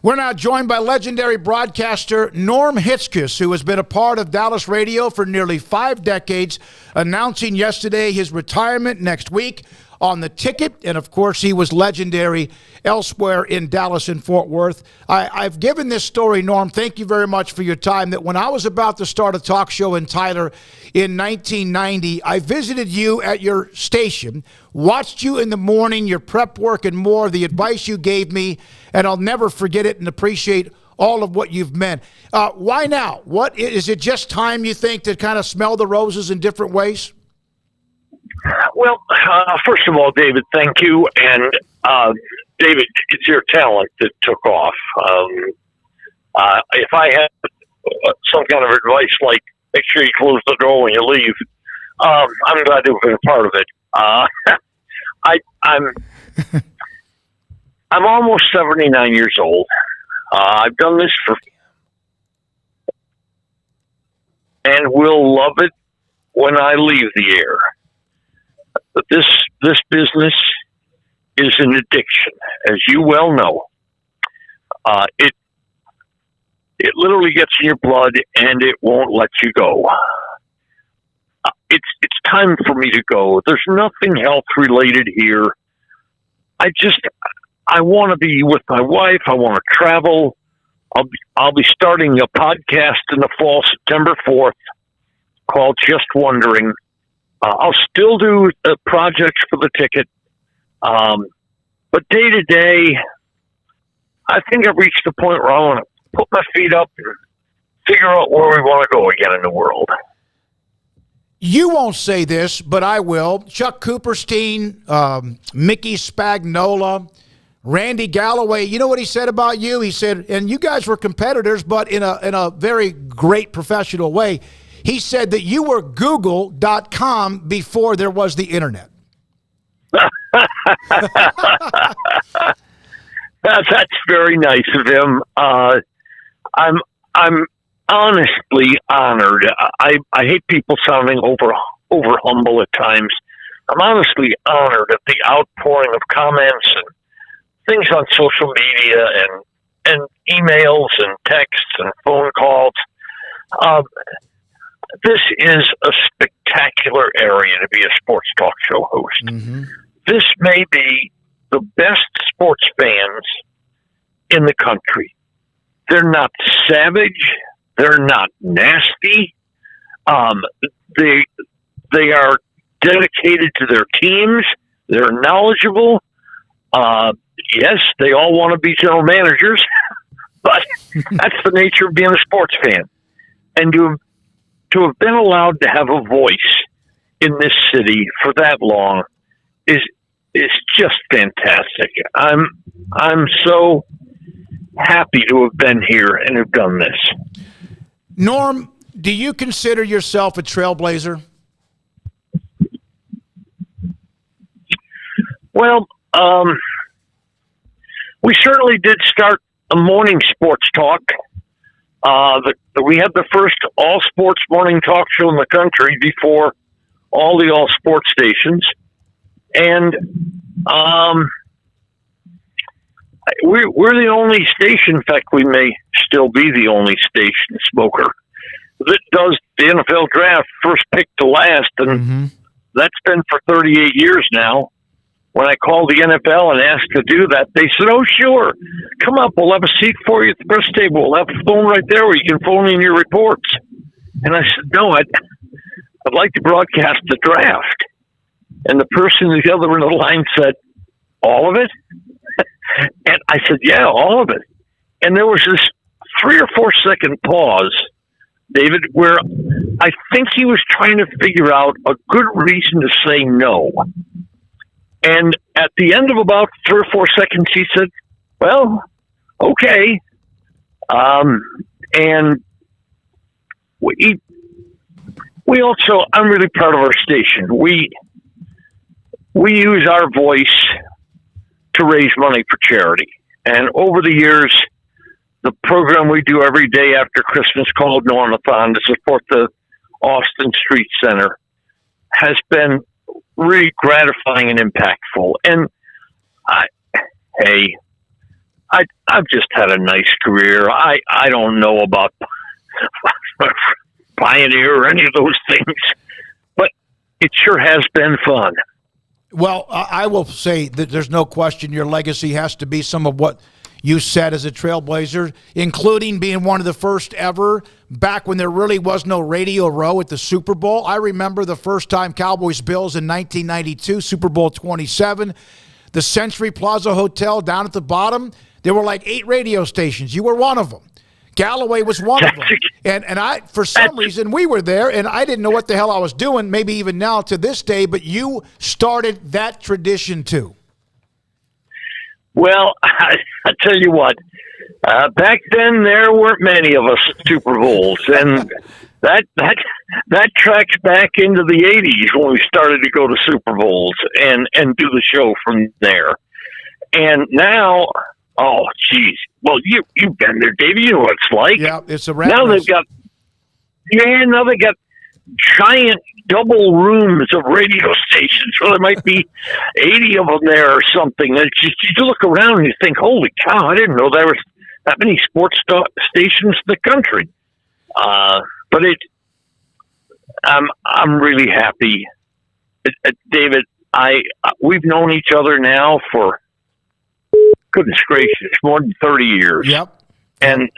We're now joined by legendary broadcaster Norm Hitzges, who has been a part of Dallas radio for nearly 5 decades, announcing yesterday his retirement next week on the ticket. And, of course, he was legendary elsewhere in Dallas and Fort Worth. I've given this story, Norm, thank you very much for your time, that when I was about to start a talk show in Tyler in 1990, I visited you at your station, watched you in the morning, your prep work and more, the advice you gave me, and I'll never forget it and appreciate all of what you've meant. Why now? What is it, just time, you think, to kind of smell the roses in different ways? Well, first of all, David, thank you. And David, it's your talent that took off. If I had some kind of advice like make sure you close the door when you leave, I'm glad to have been a part of it. I'm almost 79 years old. I've done this and will love it when I leave the air. But this business is an addiction, as you well know. It literally gets in your blood, and it won't let you go. It's time for me to go. There's nothing health related here. I want to be with my wife. I want to travel. I'll be starting a podcast in the fall, September 4th, called Just Wondering. I'll still do projects for the ticket. But day to day, I think I've reached the point where I want to put my feet up and figure out where we want to go again in the world. You won't say this, but I will. Chuck Cooperstein, Mickey Spagnola, Randy Galloway, you know what he said about you? He said, and you guys were competitors, but in a very great professional way. He said that you were Google.com before there was the internet. That's very nice of him. I'm honestly honored. I hate people sounding over humble at times. I'm honestly honored at the outpouring of comments and things on social media and emails and texts and phone calls. This is a spectacular area to be a sports talk show host. Mm-hmm. This may be the best sports fans in the country. They're not savage. They're not nasty. They are dedicated to their teams. They're knowledgeable. Yes, they all want to be general managers, but that's the nature of being a sports fan. And to have been allowed to have a voice in this city for that long is just fantastic. I'm so happy to have been here and have done this. Norm, do you consider yourself a trailblazer? Well, we certainly did start a morning sports talk. We had the first all-sports morning talk show in the country before all the all-sports stations. And we're the only station, in fact, we may still be the only station, Smoaker, that does the NFL draft first pick to last. And that's been for 38 years now. When I called the NFL and asked to do that, they said, "Oh, sure. Come up. We'll have a seat for you at the press table. We'll have a phone right there where you can phone in your reports." And I said, "No, I'd like to broadcast the draft." And the person at the other end of the line said, "All of it?" And I said, "Yeah, all of it." And there was this 3 or 4 second pause, David, where I think he was trying to figure out a good reason to say no. And at the end of about 3 or 4 seconds, he said, "Well, okay." And we also, I'm really proud of our station. We use our voice to raise money for charity. And over the years, the program we do every day after Christmas called Normathon to support the Austin Street Center has been really gratifying and impactful. And I've just had a nice career. I don't know about Pioneer or any of those things, but it sure has been fun. Well, I will say that there's no question your legacy has to be some of what you said as a trailblazer, including being one of the first ever back when there really was no Radio Row at the Super Bowl. I remember the first time Cowboys-Bills in 1992, Super Bowl 27, the Century Plaza Hotel down at the bottom. There were like 8 radio stations. You were one of them. Galloway was one of them. And I, for some reason, we were there, and I didn't know what the hell I was doing, maybe even now to this day, but you started that tradition too. Well, I tell you what, back then there weren't many of us at Super Bowls, and that tracks back into the 80s when we started to go to Super Bowls and do the show from there. And now, oh, geez. Well, you've been there, Dave. You know what it's like. Yeah, it's a rat now race. Now they got giant double rooms of radio stations. So there might be 80 of them there or something. And it's just, you look around and you think, holy cow, I didn't know there was that many sports stations in the country. But I'm really happy. David, we've known each other now for, goodness gracious, more than 30 years. Yep. And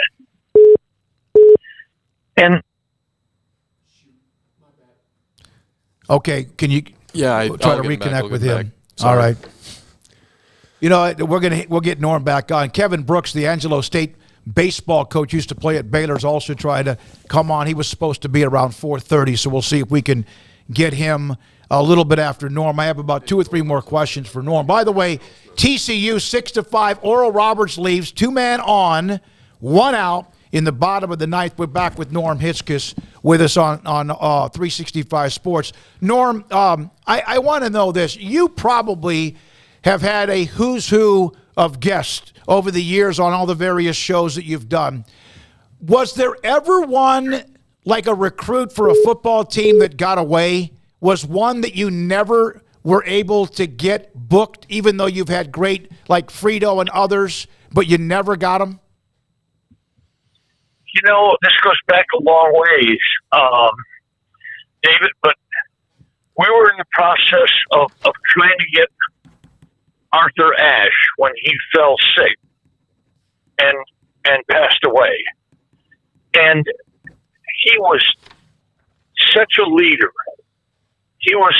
okay, can you try to reconnect with him? All right. You know, we'll get Norm back on. Kevin Brooks, the Angelo State baseball coach, used to play at Baylor's, also tried to come on. He was supposed to be around 4:30, so we'll see if we can get him a little bit after Norm. I have about 2 or 3 more questions for Norm. By the way, TCU 6-5. Oral Roberts leaves, 2-man on, 1 out in the bottom of the ninth. We're back with Norm Hitzges with us on 365 Sports. Norm, I want to know this. You probably have had a who's who of guests over the years on all the various shows that you've done. Was there ever one, like a recruit for a football team, that got away? Was one that you never were able to get booked, even though you've had great, like Frito and others, but you never got them? You know, this goes back a long ways, David, but we were in the process of trying to get Arthur Ashe when he fell sick and passed away. And he was such a leader. He was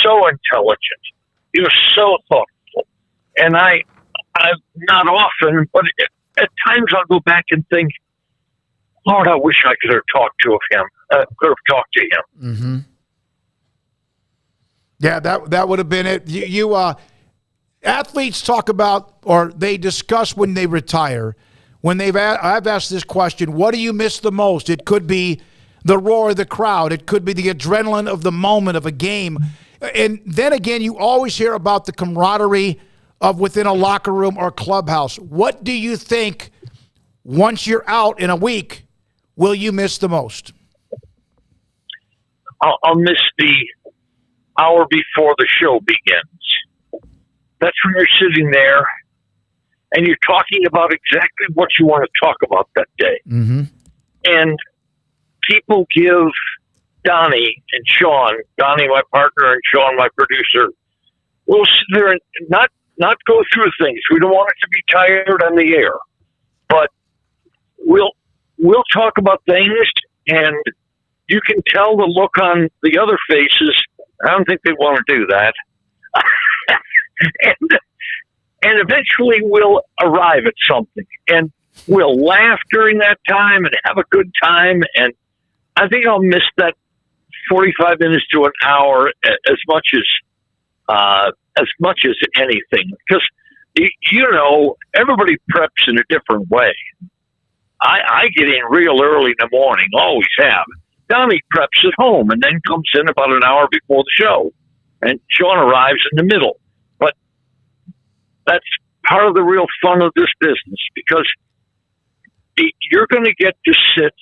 so intelligent. He was so thoughtful. And I not often, but at times I'll go back and think, Lord, I wish I could have talked to him. To him. Mm-hmm. Yeah, that would have been it. You athletes talk about, or they discuss when they retire. When I've asked this question, what do you miss the most? It could be the roar of the crowd. It could be the adrenaline of the moment of a game. And then again, you always hear about the camaraderie of within a locker room or clubhouse. What do you think, once you're out in a week, will you miss the most? I'll miss the hour before the show begins. That's when you're sitting there and you're talking about exactly what you want to talk about that day. Mm-hmm. And people give Donnie and Sean, Donnie my partner and Sean my producer, we'll sit there and not go through things. We don't want it to be tired on the air, but we'll talk about things, and you can tell the look on the other faces. I don't think they want to do that. and eventually we'll arrive at something, and we'll laugh during that time and have a good time. And I think I'll miss that 45 minutes to an hour as much as anything, because you know, everybody preps in a different way. I get in real early in the morning, always have. Donnie preps at home and then comes in about an hour before the show, and Sean arrives in the middle. But that's part of the real fun of this business, because you're going to get to sit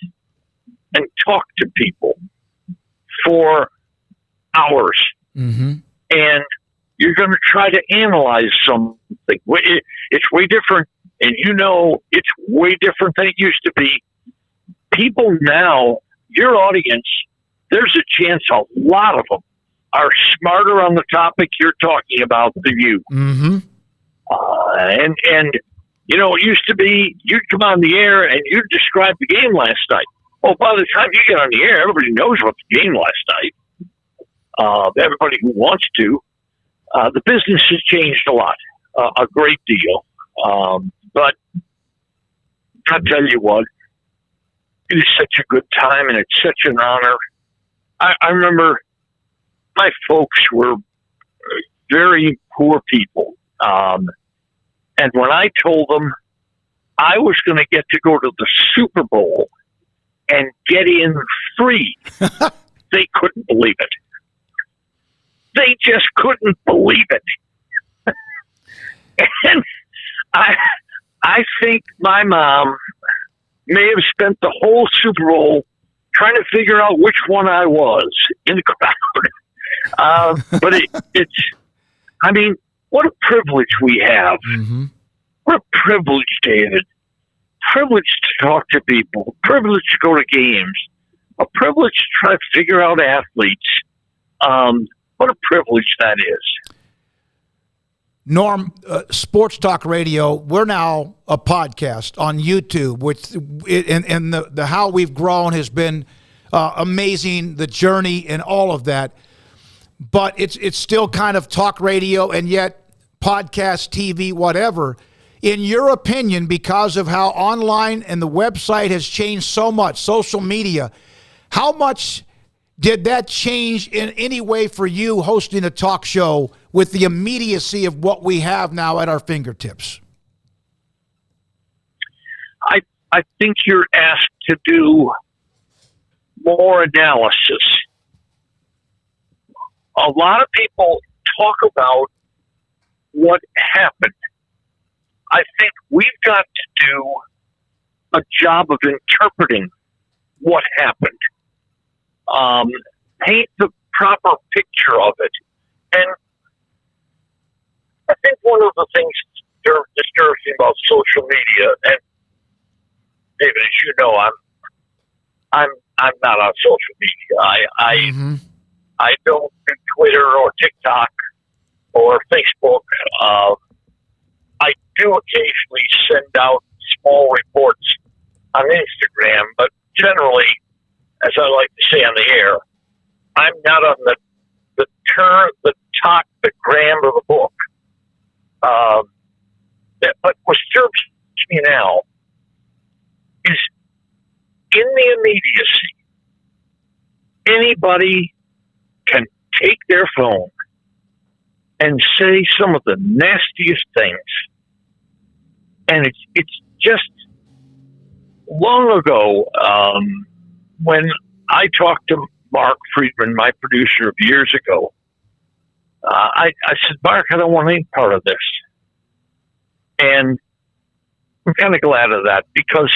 and talk to people for hours. Mm-hmm. And you're going to try to analyze something. It's way different, and it's way different than it used to be. People now, your audience, there's a chance a lot of them are smarter on the topic you're talking about than you. Mm-hmm. And it used to be you'd come on the air and you'd describe the game last night. Well, by the time you get on the air, everybody knows about the game last night. Everybody who wants to. The business has changed a lot, a great deal. But I'll tell you what, it is such a good time and it's such an honor. I remember my folks were very poor people. And when I told them I was going to get to go to the Super Bowl and get in free, they couldn't believe it. They just couldn't believe it. And I think my mom may have spent the whole Super Bowl trying to figure out which one I was in the crowd. But what a privilege we have. Mm-hmm. What a privilege, David. Privilege to talk to people. Privilege to go to games. A privilege to try to figure out athletes. What a privilege that is. Norm, Sports Talk Radio, we're now a podcast on YouTube, which and the how we've grown has been amazing, the journey and all of that. But it's still kind of talk radio and yet podcast, TV, whatever. In your opinion, because of how online and the website has changed so much, social media, how much did that change in any way for you hosting a talk show with the immediacy of what we have now at our fingertips? I think you're asked to do more analysis. A lot of people talk about what happened. I think we've got to do a job of interpreting what happened. Paint the proper picture of it. And I think one of the things that disturbs me about social media, and David, as you know, I'm not on social media. I don't do Twitter or TikTok or Facebook. I do occasionally send out small reports on Instagram, but generally, as I like to say on the air, I'm not on the gram of the book. But what disturbs me now is in the immediacy, anybody can take their phone and say some of the nastiest things. And it's just long ago, when I talked to Mark Friedman, my producer of years ago, I said, Mark, I don't want any part of this. And I'm kind of glad of that, because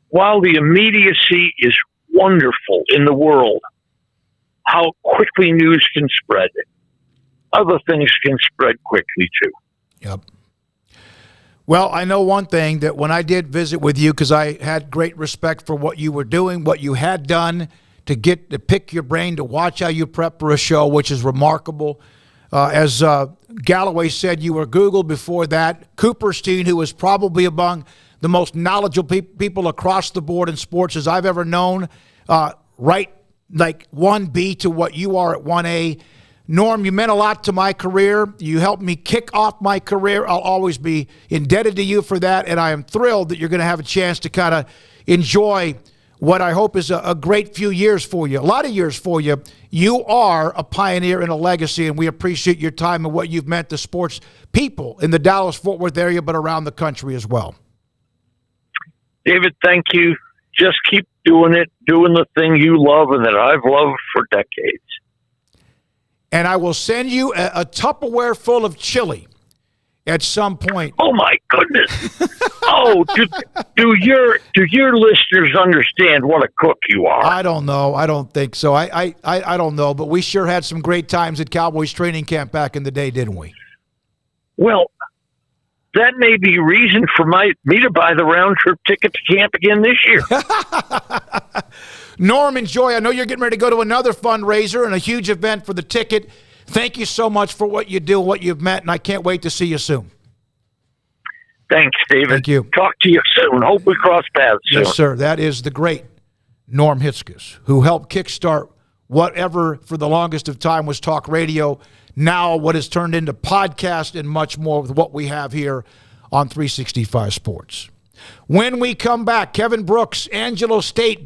while the immediacy is wonderful in the world, how quickly news can spread, other things can spread quickly too. Yep. Well, I know one thing, that when I did visit with you, because I had great respect for what you were doing, what you had done to pick your brain, to watch how you prep for a show, which is remarkable. As Galloway said, you were Google before that. Cooperstein, who was probably among the most knowledgeable people across the board in sports as I've ever known, right like 1B to what you are at 1A. Norm, you meant a lot to my career. You helped me kick off my career. I'll always be indebted to you for that, and I am thrilled that you're going to have a chance to kind of enjoy what I hope is a great few years for you, a lot of years for you. You are a pioneer and a legacy, and we appreciate your time and what you've meant to sports people in the Dallas-Fort Worth area, but around the country as well. David, thank you. Just keep doing it, doing the thing you love and that I've loved for decades. And I will send you a Tupperware full of chili. at some point. Oh my goodness! Oh, do your listeners understand what a cook you are? I don't know. I don't think so. I don't know. But we sure had some great times at Cowboys training camp back in the day, didn't we? Well, that may be reason for me to buy the round trip ticket to camp again this year. Norm, enjoy. I know you're getting ready to go to another fundraiser and a huge event for the ticket. Thank you so much for what you do, what you've met, and I can't wait to see you soon. Thanks, David. Thank you. Talk to you soon. Hope we cross paths soon. Yes, sir. That is the great Norm Hitzges, who helped kickstart whatever for the longest of time was talk radio, now what has turned into podcast and much more with what we have here on 365 Sports. When we come back, Kevin Brooks, Angelo State,